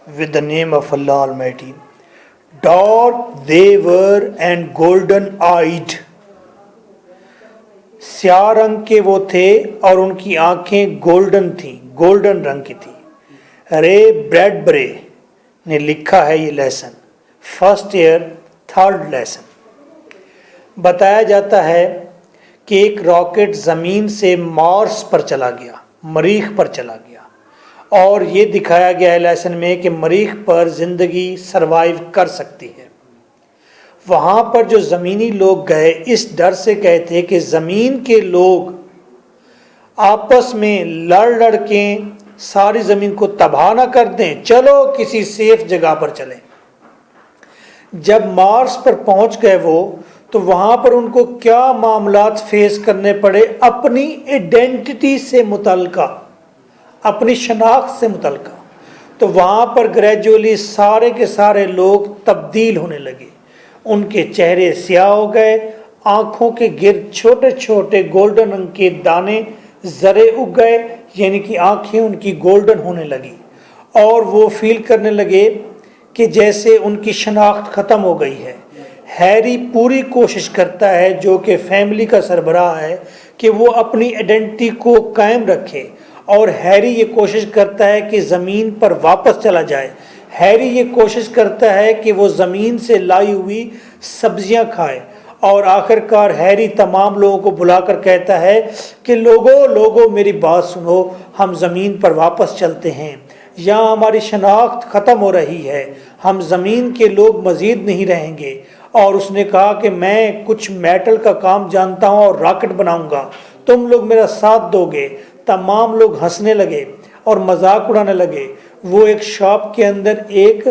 with the name of Allah Almighty. Dark they were and golden eyed. स्याह रंग के वो थे और उनकी आंखें गोल्डन थी, गोल्डन रंग की थी। रे ब्रैडबरे ने लिखा है ये lesson, first year third lesson. बताया जाता है कि एक रॉकेट ज़मीन से मार्स पर चला गया, मरीख पर चला गया, और ये दिखाया गया है लेसन में कि मरीख पर ज़िंदगी सरवाइव कर सकती है। वहाँ पर जो ज़मीनी लोग गए इस डर से गए थे कि ज़मीन के लोग आपस में लड़ के सारी ज़मीन को तबाह ना कर दें, चलो किसी सेफ जगह पर चलें। जब मार्स पर पहुँच गए वो, तो वहाँ पर उनको क्या मामलात फेस करने पड़े, अपनी आइडेंटिटी से मुतल्लिका, अपनी शनाख्त से मुतल्लिका। तो वहाँ पर ग्रेजुअली सारे के सारे लोग तब्दील होने लगे, उनके चेहरे स्याह हो गए, आँखों के गिर्द छोटे छोटे गोल्डन रंग के दाने ज़रे उग गए, यानी कि आँखें उनकी गोल्डन होने लगी, और वो फील करने लगे कि जैसे उनकी शनाख्त ख़त्म हो गई है। हैरी पूरी कोशिश करता है, जो कि फैमिली का सरबराह है, कि वो अपनी आइडेंटिटी को कायम रखे, और हैरी ये कोशिश करता है कि ज़मीन पर वापस चला जाए। हैरी ये कोशिश करता है कि वो ज़मीन से लाई हुई सब्जियां खाए, और आखिरकार हैरी तमाम लोगों को बुलाकर कहता है कि लोगों मेरी बात सुनो, हम ज़मीन पर वापस चलते हैं, यहाँ हमारी शनाख्त ख़त्म हो रही है, हम ज़मीन के लोग मज़ीद नहीं रहेंगे। और उसने कहा कि मैं कुछ मेटल का काम जानता हूँ और रॉकेट बनाऊँगा, तुम लोग मेरा साथ दोगे। तमाम लोग हंसने लगे और मजाक उड़ाने लगे। वो एक शॉप के अंदर एक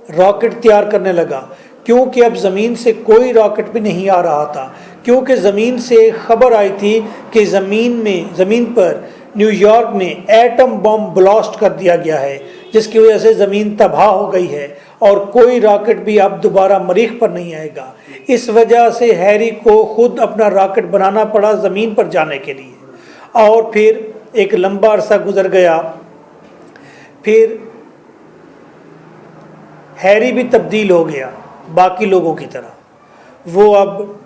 रॉकेट तैयार करने लगा, क्योंकि अब ज़मीन से कोई रॉकेट भी नहीं आ रहा था, क्योंकि ज़मीन से खबर आई थी कि ज़मीन पर न्यूयॉर्क में एटम बम ब्लास्ट कर दिया गया है, जिसकी वजह से ज़मीन तबाह हो गई है और कोई रॉकेट भी अब दोबारा मरीख पर नहीं आएगा। इस वजह से हैरी को खुद अपना रॉकेट बनाना पड़ा ज़मीन पर जाने के लिए। और फिर एक लंबा अरसा गुजर गया, फिर हैरी भी तब्दील हो गया बाकी लोगों की तरह। वो अब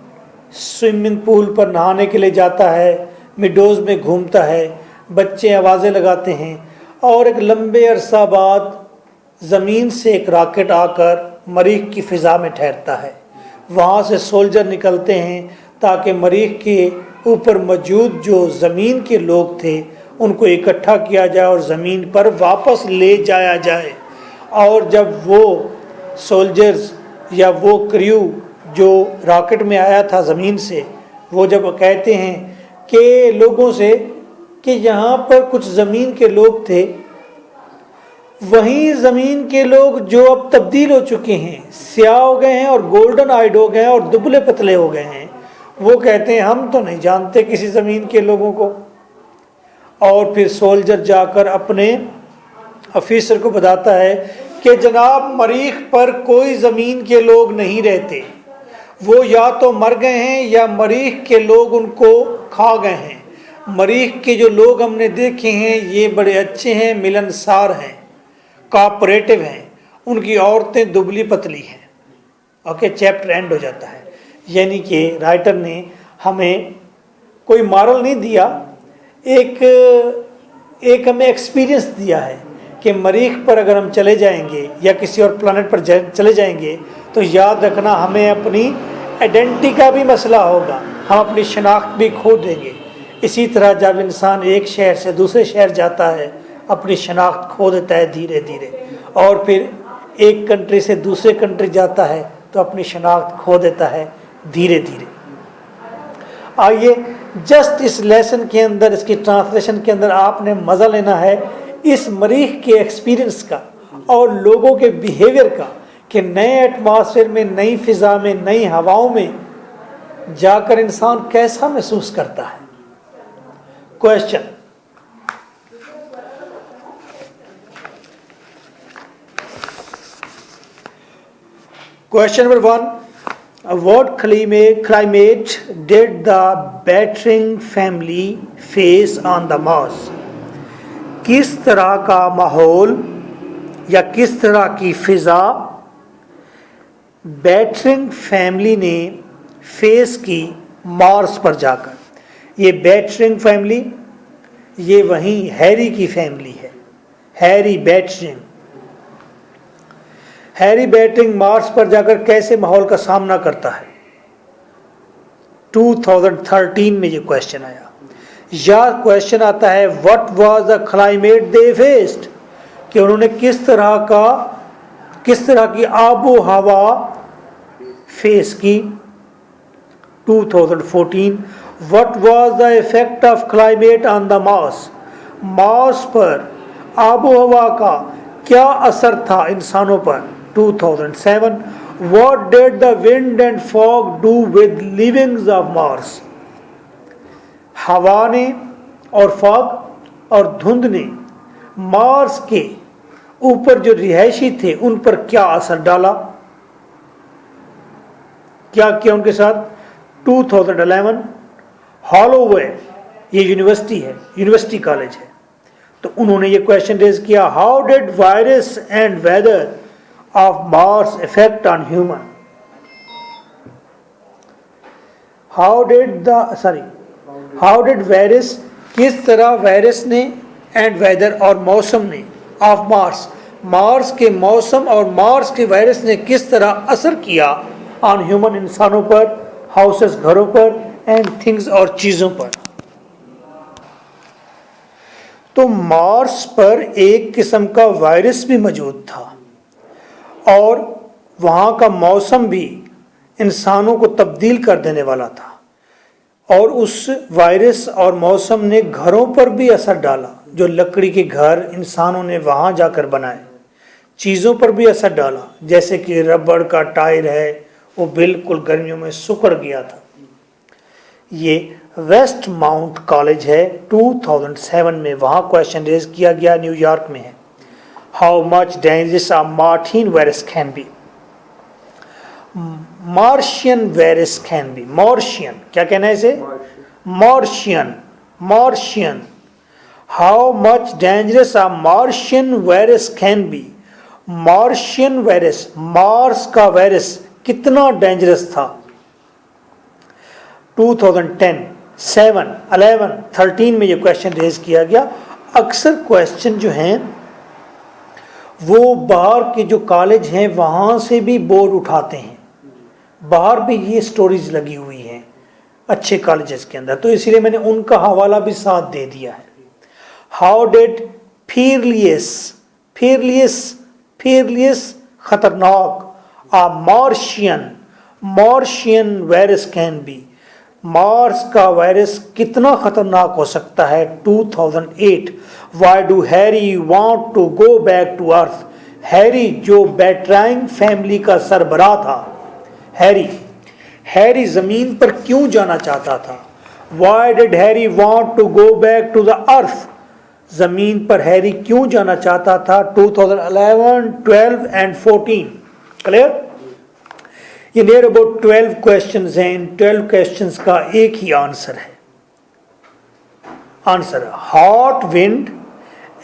स्विमिंग पूल पर नहाने के लिए जाता है, मिडोज़ में घूमता है, बच्चे आवाज़ें लगाते हैं, और एक लंबे अरसा बाद ज़मीन से एक रॉकेट आकर मरीख की फ़िज़ा में ठहरता है। वहाँ से सोल्जर निकलते हैं ताकि मरीख के ऊपर मौजूद जो ज़मीन के लोग थे उनको इकट्ठा किया जाए और ज़मीन पर वापस ले जाया जाए। और जब वो सोल्जर्स या वो क्रू जो रॉकेट में आया था ज़मीन से, वो जब कहते हैं कि लोगों से कि यहाँ पर कुछ ज़मीन के लोग थे, वहीं ज़मीन के लोग जो अब तब्दील हो चुके हैं, स्याह हो गए हैं और गोल्डन आइड हो गए हैं और दुबले पतले हो गए हैं, वो कहते हैं हम तो नहीं जानते किसी ज़मीन के लोगों को। और फिर सोल्जर जाकर अपने ऑफिसर को बताता है कि जनाब मरीख पर कोई ज़मीन के लोग नहीं रहते, वो या तो मर गए हैं या मरीख के लोग उनको खा गए हैं। मरीख के जो लोग हमने देखे हैं ये बड़े अच्छे हैं, मिलनसार हैं, कोऑपरेटिव हैं, उनकी औरतें दुबली पतली हैं। ओके, चैप्टर एंड हो जाता है। यानी कि राइटर ने हमें कोई मॉरल नहीं दिया, एक हमें एक्सपीरियंस दिया है कि मरीख पर अगर हम चले जाएंगे या किसी और प्लानट पर चले जाएंगे तो याद रखना हमें अपनी आइडेंटिटी का भी मसला होगा, हम अपनी शनाख्त भी खो देंगे। इसी तरह जब इंसान एक शहर से दूसरे शहर जाता है अपनी शनाख्त खो देता है धीरे धीरे, और फिर एक कंट्री से दूसरे कंट्री जाता है तो अपनी शनाख्त खो देता है धीरे धीरे। आइए जस्ट इस लेसन के अंदर, इसकी ट्रांसलेशन के अंदर आपने मज़ा लेना है इस मरीख के एक्सपीरियंस का और लोगों के बिहेवियर का, कि नए एटमॉस्फेयर में, नई फ़िज़ा में, नई हवाओं में जाकर इंसान कैसा महसूस करता है। Question, question number 1, what climate did the Battering family face on the Mars? किस तरह का माहौल या किस तरह की फिजा बैटरिंग फैमिली ने फेस की मार्स पर जाकर। ये बैटरिंग फैमिली, ये वहीं हैरी की फैमिली है, Harry battering. Harry battering Mars पर जाकर कैसे माहौल का सामना करता है। 2013 में ये क्वेश्चन आया। या क्वेश्चन आता है what was the climate they faced, कि उन्होंने किस तरह की आबो हवा फेस की। 2014 what was the effect of climate on the Mars, Mars पर आबो हवा का क्या असर था इंसानों पर। 2007 what did the wind and fog do with livings of Mars, हवा ने और फॉग और धुंध ने मार्स के ऊपर जो रिहायशी थे उन पर क्या असर डाला, क्या किया उनके साथ। 2011 हॉलोवे, ये यूनिवर्सिटी है, यूनिवर्सिटी कॉलेज है, तो उन्होंने ये क्वेश्चन रेज किया how did virus and weather of Mars effect on human. How did virus, किस तरह वायरस ने एंड वेदर और मौसम ने ऑफ मार्स, मार्स के मौसम और मार्स के वायरस ने किस तरह असर किया ऑन ह्यूमन, इंसानों पर, हाउसेस घरों पर, एंड थिंग्स और चीज़ों पर। तो मार्स पर एक किस्म का वायरस भी मौजूद था और वहाँ का मौसम भी इंसानों को तब्दील कर देने वाला था, और उस वायरस और मौसम ने घरों पर भी असर डाला। जो लकड़ी के घर इंसानों ने वहाँ जाकर बनाए, चीज़ों पर भी असर डाला, जैसे कि रबड़ का टायर है, वो बिल्कुल गर्मियों में सुकड़ गया था। ये वेस्ट माउंट कॉलेज है, 2007 में वहाँ क्वेश्चन रेज किया गया, न्यूयॉर्क में है। How much dangerous a Martin virus can B, Martian virus can B, Martian, क्या कहना है इसे, Martian. How much dangerous a Martian virus can B, Martian virus, Mars का वायरस कितना डेंजरस था। 2010, 7, 11, 13 में ये क्वेश्चन रेज किया गया। अक्सर क्वेश्चन जो हैं वो बाहर के जो कॉलेज हैं वहाँ से भी बोर्ड उठाते हैं, बाहर भी ये स्टोरीज लगी हुई हैं अच्छे कॉलेजेस के अंदर, तो इसलिए मैंने उनका हवाला भी साथ दे दिया है। हाउ डिड फीरलियस खतरनाक, a Martian virus can be, Mars का वायरस कितना खतरनाक हो सकता है। 2008 why do Harry want to go back to Earth, Harry जो बैटराइंग फैमिली का सरबराह था, हैरी जमीन पर क्यों जाना चाहता था। Why did Harry want to go back to the earth, जमीन पर हैरी क्यों जाना चाहता था। 2011, 12 एंड 14 क्लियर। ये नियर अबाउट 12 क्वेश्चंस हैं। इन 12 क्वेश्चंस का एक ही आंसर है। Hot wind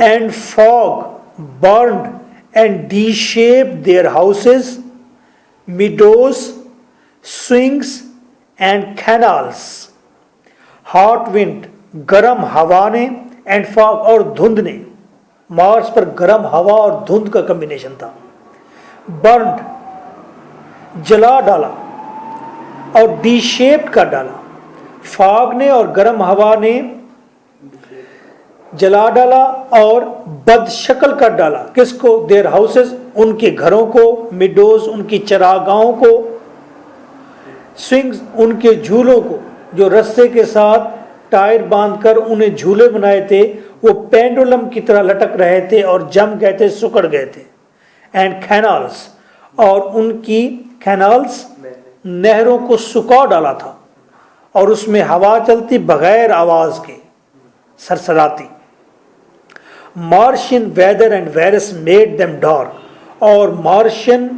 and fog burned and D shape their houses, meadows, swings and canals. Hot wind, गर्म हवा ने, एंड फॉग और धुंध ने, मार्स पर गर्म हवा और धुंध का कॉम्बिनेशन था। बर्न्ड, जला डाला, और डी शेप्ड कर डाला। फॉग ने और गर्म हवा ने जला डाला और बदशक्ल कर डाला। किसको, देयर हाउसेस, उनके घरों को, मिडोज, उनकी चरागाहों को, स्विंग्स, उनके झूलों को, जो रस्से के साथ टायर बांधकर उन्हें झूले बनाए थे, वो पेंडुलम की तरह लटक रहे थे और जम गए थे, सुकड़ गए थे। एंड कैनाल्स, और उनकी कैनाल्स, नहरों को सुखा डाला था और उसमें हवा चलती बगैर आवाज के, सरसराती। Martian weather and virus made them dark, और मार्शियन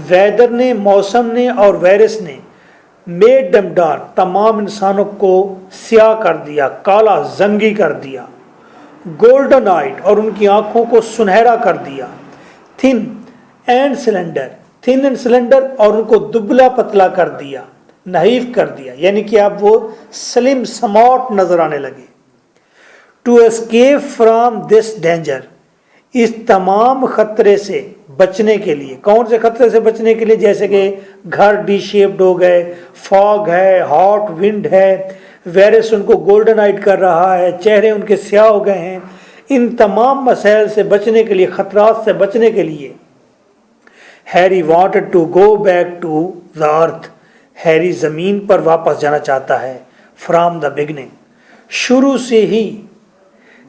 वेदर ने, मौसम ने और वायरस ने मेड देम डार्क, तमाम इंसानों को स्याह कर दिया, काला जंगी कर दिया। गोल्डन आइट, और उनकी आंखों को सुनहरा कर दिया। Thin and cylinder, thin and cylinder, और उनको दुबला पतला कर दिया, नाइफ कर दिया, यानी कि आप वो स्लिम स्मार्ट नजर आने लगे। To escape from this danger, इस तमाम खतरे से बचने के लिए। कौन से खतरे से बचने के लिए? जैसे कि घर डी शेप्ड हो गए, फॉग है, हॉट विंड है, वायरस उनको गोल्डन आइट कर रहा है, चेहरे उनके स्याह हो गए हैं। इन तमाम मसाइल से बचने के लिए, खतरात से बचने के लिए Harry wanted to go back to the earth, Harry ज़मीन पर वापस जाना चाहता है। फ्रॉम द बिगनिंग, शुरू से ही।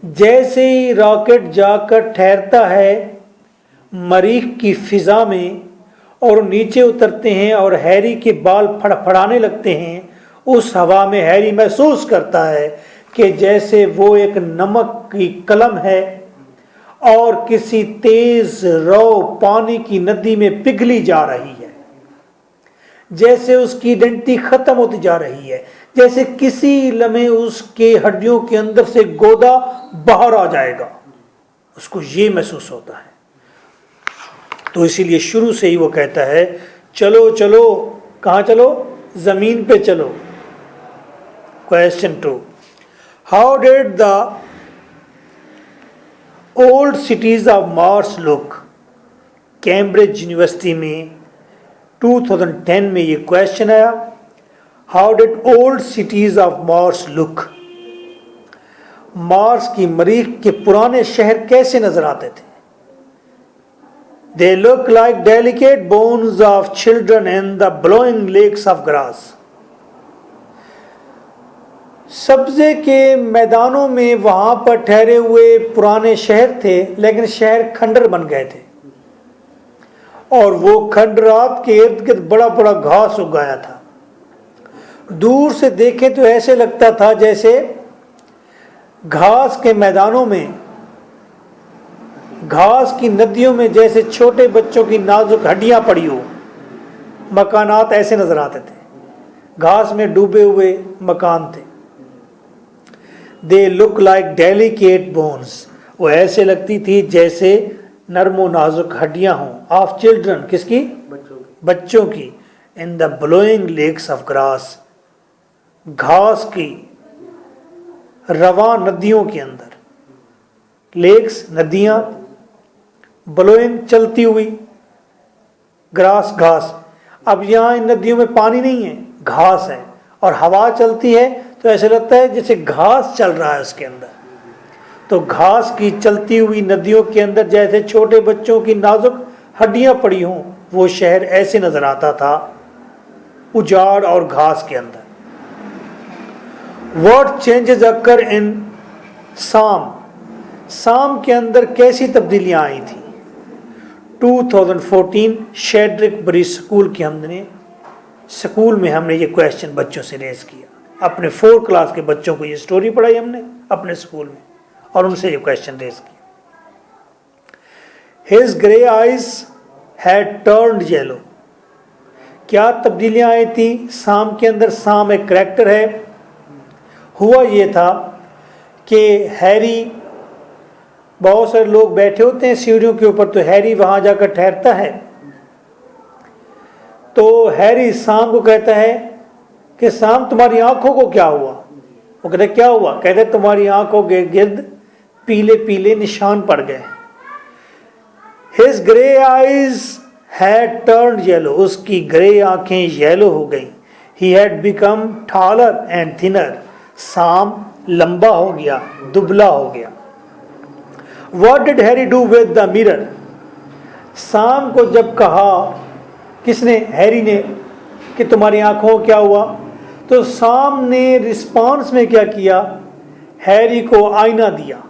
जैसे ही रॉकेट जाकर ठहरता है मरीख की फिजा में और नीचे उतरते हैं और हैरी के बाल फड़फड़ाने लगते हैं, उस हवा में हैरी महसूस करता है कि जैसे वो एक नमक की कलम है और किसी तेज रौ पानी की नदी में पिघली जा रही है, जैसे उसकी आइडेंटिटी खत्म होती जा रही है, जैसे किसी लम्हे उसके हड्डियों के अंदर से गोदा बाहर आ जाएगा, उसको ये महसूस होता है। तो इसीलिए शुरू से ही वो कहता है चलो चलो, कहाँ चलो? जमीन पे चलो। Question 2, how did the old cities of Mars look? Cambridge university में 2010 में ये क्वेश्चन आया, how did old cities of Mars look? Mars की मरीख के पुराने शहर कैसे नजर आते थे? They look like delicate bones of children in the blowing lakes of grass. Subject के मैदानों में वहां पर ठहरे हुए पुराने शहर थे, लेकिन शहर खंडर बन गए थे और वो खंडरात के इर्द गिर्द बड़ा बड़ा घास उगाया था। दूर से देखें तो ऐसे लगता था जैसे घास के मैदानों में, घास की नदियों में जैसे छोटे बच्चों की नाजुक हड्डियां पड़ी हो। मकानात ऐसे नजर आते थे, घास में डूबे हुए मकान थे। They look like delicate bones, वो ऐसे लगती थी जैसे नरमो नाजुक हड्डियां हों। ऑफ चिल्ड्रन, किसकी? बच्चों की। In the blowing lakes of grass, घास की रवा नदियों के अंदर। लेक्स नदियां, ब्लोइंग चलती हुई, ग्रास घास। अब यहाँ इन नदियों में पानी नहीं है, घास है, और हवा चलती है तो ऐसे लगता है जैसे घास चल रहा है उसके अंदर। तो घास की चलती हुई नदियों के अंदर जैसे छोटे बच्चों की नाजुक हड्डियां पड़ी हों, वो शहर ऐसे नजर आता था उजाड़ और घास के अंदर। व्हाट चेंजेस अकर इन साम, साम के अंदर कैसी तब्दीलियां आई थी? 2014 शेड्रिक बरी स्कूल की स्कूल में हमने ये क्वेश्चन बच्चों से रेज किया। अपने 4 क्लास के बच्चों को ये स्टोरी पढ़ाई हमने अपने स्कूल में और उनसे ये क्वेश्चन रेज किया। His grey eyes had turned yellow, क्या तब्दीलियां आई थी साम के अंदर? साम एक करैक्टर है। हुआ ये था कि हैरी, बहुत सारे लोग बैठे होते हैं सीढ़ियों के ऊपर, तो हैरी वहां जाकर ठहरता है। तो हैरी साम को कहता है कि साम तुम्हारी आंखों को क्या हुआ? वो कहते क्या हुआ? कहते तुम्हारी आंखों के गिर्द पीले पीले निशान पड़ गए। His grey eyes had turned yellow, उसकी ग्रे आंखें येलो हो गई। He had become taller and thinner, साम लंबा हो गया, दुबला हो गया। What did Harry do with the mirror? साम को जब कहा, किसने? हैरी ने, कि तुम्हारी आंखों को क्या हुआ, तो साम ने रिस्पॉन्स में क्या किया? हैरी को आईना दिया,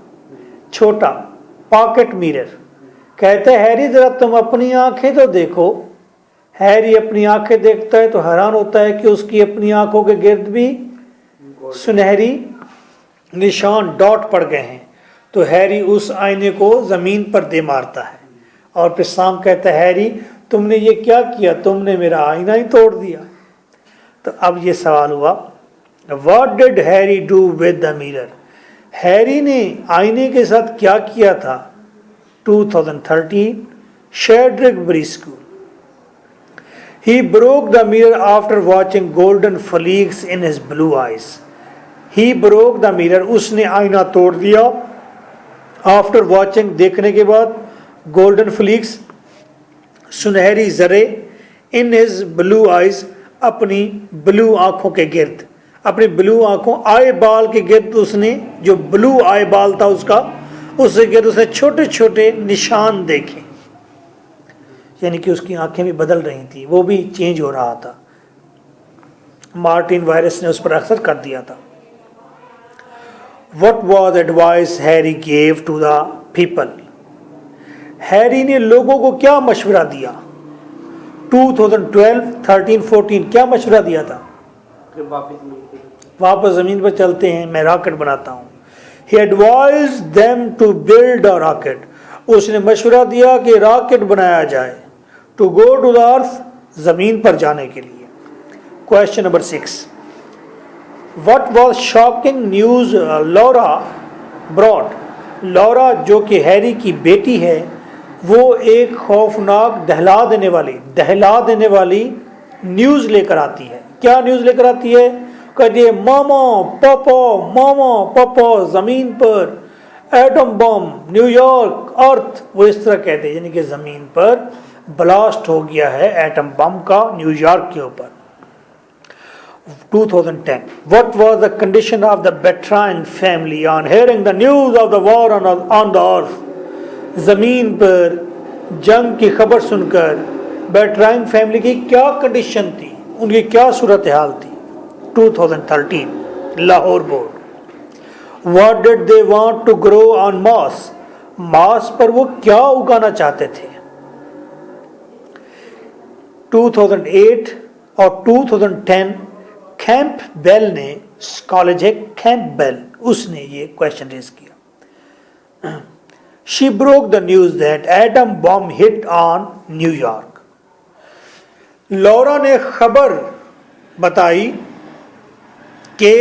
छोटा पॉकेट मिरर। कहते हैरी जरा तुम अपनी आंखें तो देखो। हैरी अपनी आंखें देखता है तो हैरान होता है कि उसकी अपनी आंखों के गिर्द भी सुनहरी निशान, डॉट पड़ गए हैं। तो हैरी उस आईने को जमीन पर दे मारता है और फिर साम कहता है हैरी तुमने ये क्या किया? तुमने मेरा आईना ही तोड़ दिया। तो अब ये सवाल हुआ, what did Harry do with the mirror? Harry ने आईने के साथ क्या किया था? 2013 Shadrickbury School. He broke the mirror after watching golden flakes in his blue eyes. He broke the mirror, उसने आईना तोड़ दिया, after watching, देखने के बाद, golden flakes, सुनहरी जरे, in his blue eyes, अपनी blue आंखों के गिर्द, अपनी blue आंखों आई बाल के गिर्द उसने जो blue आई बाल था उसके गिर्द उसने छोटे छोटे निशान देखे, यानी कि उसकी आंखें भी बदल रही थी, वो भी चेंज हो रहा था। मार्टिन वायरस ने उस पर असर कर दिया था। What was advice Harry gave to the people? Harry ने लोगों को क्या मशवरा दिया? 2012, 13, 14 क्या मशवरा दिया था? वापस जमीन पर चलते हैं, मैं रॉकेट बनाता हूँ। He advised them to build a rocket. उसने मशवरा दिया कि रॉकेट बनाया जाए। To go to the earth, जमीन पर जाने के लिए। Question number 6. What was shocking news Laura brought? लौरा जो कि हैरी की बेटी है, वो एक खौफनाक दहला देने वाली न्यूज़ लेकर आती है। क्या न्यूज़ लेकर आती है? कहती है मामा पापा ज़मीन पर एटम बम, न्यूयॉर्क, अर्थ, वो इस तरह कहते हैं, यानी कि ज़मीन पर ब्लास्ट हो गया है एटम बम का न्यूयॉर्क के ऊपर। 2010. What was the condition of the Bertrand family on hearing the news of the war on the earth? ज़मीन पर जंग की खबर सुनकर बेट्राइन फैमिली की क्या कंडीशन थी, उनकी क्या सूरत हाल थी? 2013. Lahore board. What did they want to grow on Mars? Mars पर वो क्या उगाना चाहते थे? 2008 और 2010 कैंपबेल ने, कॉलेज है कैंपबेल, उसने ये क्वेश्चन रेज किया। She broke the news that atom bomb hit on New York. लौरा ने खबर बताई कि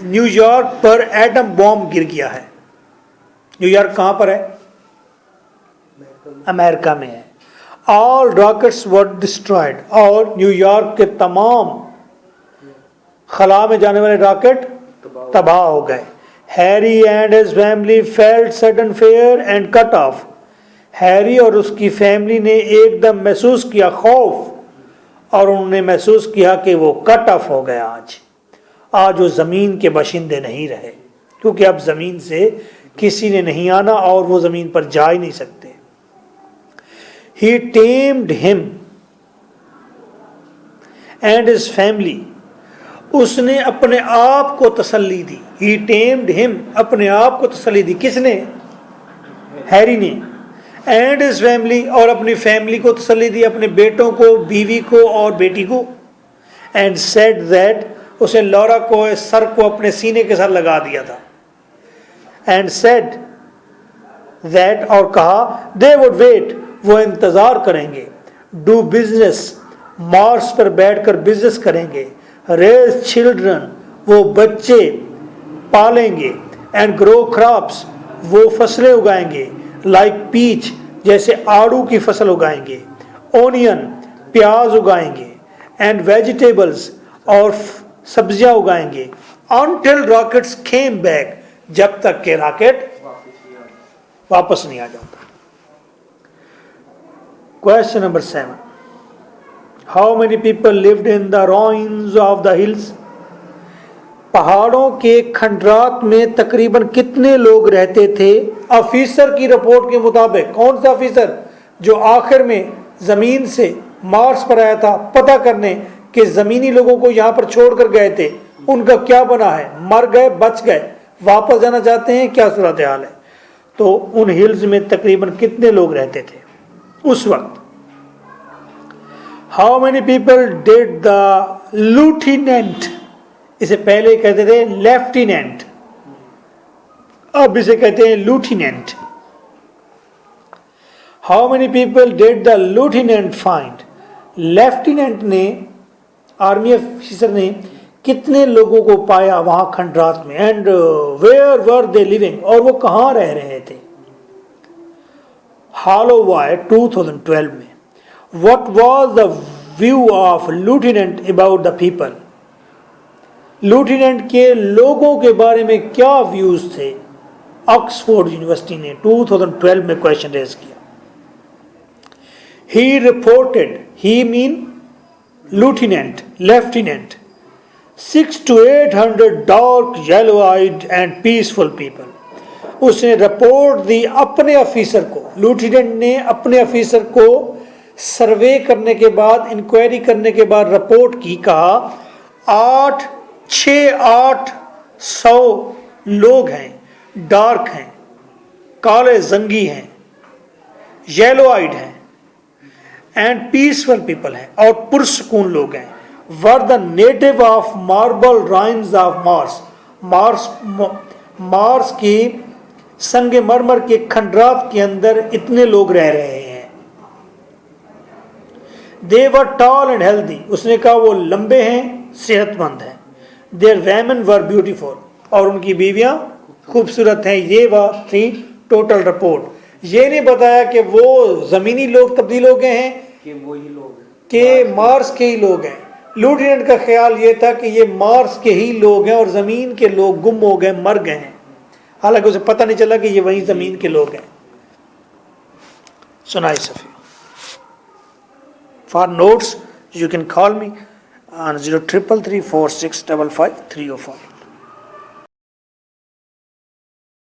न्यूयॉर्क पर एटम बॉम्ब गिर गया है। न्यूयॉर्क कहाँ पर है? अमेरिका में है। All rockets were destroyed. और न्यूयॉर्क के तमाम खला में जाने वाले रॉकेट तबाह हो गए। Harry and his family felt sudden fair and cut off. Harry और उसकी फैमिली ने एकदम महसूस किया खौफ, और उन्होंने महसूस किया कि वो कट ऑफ हो गया। आज वो ज़मीन के बाशिंदे नहीं रहे, क्योंकि अब ज़मीन से किसी ने नहीं आना और वो ज़मीन पर जा ही नहीं सकते। He tamed him and his family. उसने अपने आप को तसल्ली दी। He tamed him, अपने आप को तसल्ली दी। किसने? हैरी ने। And his family, और अपनी फैमिली को तसल्ली दी, अपने बेटों को, बीवी को और बेटी को। And said that, उसे लौरा को सर को अपने सीने के साथ लगा दिया था। And said that, और कहा they would wait, वो इंतज़ार करेंगे। डू बिजनेस, मार्स पर बैठकर बिजनेस करेंगे। रेज चिल्ड्रन, वो बच्चे पालेंगे। एंड ग्रो क्रॉप्स, वो फसलें उगाएंगे। लाइक पीच, जैसे आड़ू की फसल उगाएंगे। ओनियन, प्याज उगाएंगे। एंड वेजिटेबल्स, और सब्जियां उगाएंगे। अनटिल रॉकेट्स केम बैक, जब तक के रॉकेट वापस नहीं आ जाता। Question number 7. How many people lived in the ruins of the hills? पहाड़ों के खंडरात में तकरीबन कितने लोग रहते थे? ऑफिसर की रिपोर्ट के मुताबिक, कौन सा ऑफिसर जो आखिर में ज़मीन से मार्स पर आया था पता करने कि ज़मीनी लोगों को यहाँ पर छोड़कर गए थे, उनका क्या बना है? मर गए, बच गए, वापस जाना चाहते हैं, क्या सूरत हाल है? तो उन हिल्स में तकरीबन कितने लोग रहते थे उस वक्त? How many people did the lieutenant, इसे पहले कहते थे लेफ्टिनेंट, अब इसे कहते हैं lieutenant. How many people did the lieutenant find, lieutenant ने, आर्मी ऑफिसर ने कितने लोगों को पाया वहां खंडरात में। And where were they living, और वो कहाँ रह रहे थे। हालोवाई 2012 में, what was the view of lieutenant about the people, lieutenant के लोगों के बारे में क्या व्यूज थे। ऑक्सफोर्ड यूनिवर्सिटी ने 2012 में क्वेश्चन रेज किया। ही reported, he mean lieutenant, lieutenant, 600 to 800 dark, yellow-eyed and peaceful people. उसने रिपोर्ट दी अपने ऑफिसर को, लूटिनेंट ने अपने ऑफिसर को सर्वे करने के बाद, इंक्वायरी करने के बाद रिपोर्ट की, कहा 800 लोग हैं, डार्क हैं, काले जंगी हैं, येलो आइड हैं एंड पीसफुल पीपल हैं, और पुरसकून लोग हैं। Were the native of marble rhymes of Mars की संगमरमर के खंडरात के अंदर इतने लोग रह रहे हैं। दे वर टॉल एंड हेल्दी, उसने कहा वो लंबे हैं, सेहतमंद हैं। देयर वैमन वर ब्यूटीफुल, और उनकी बीवियां खूबसूरत हैं। ये वह थी टोटल रिपोर्ट। ये नहीं बताया कि वो जमीनी लोग तब्दील हो गए हैं कि वही लोग कि मार्स के ही लोग हैं। लूटिनेंट का ख्याल ये था कि ये मार्स के ही लोग हैं और ज़मीन के लोग गुम हो गए, मर गए हैं, हालांकि उसे पता नहीं चला कि ये वही ज़मीन के लोग हैं। सुनाई सफ़ी। For notes you can call me on 0333 4655 305।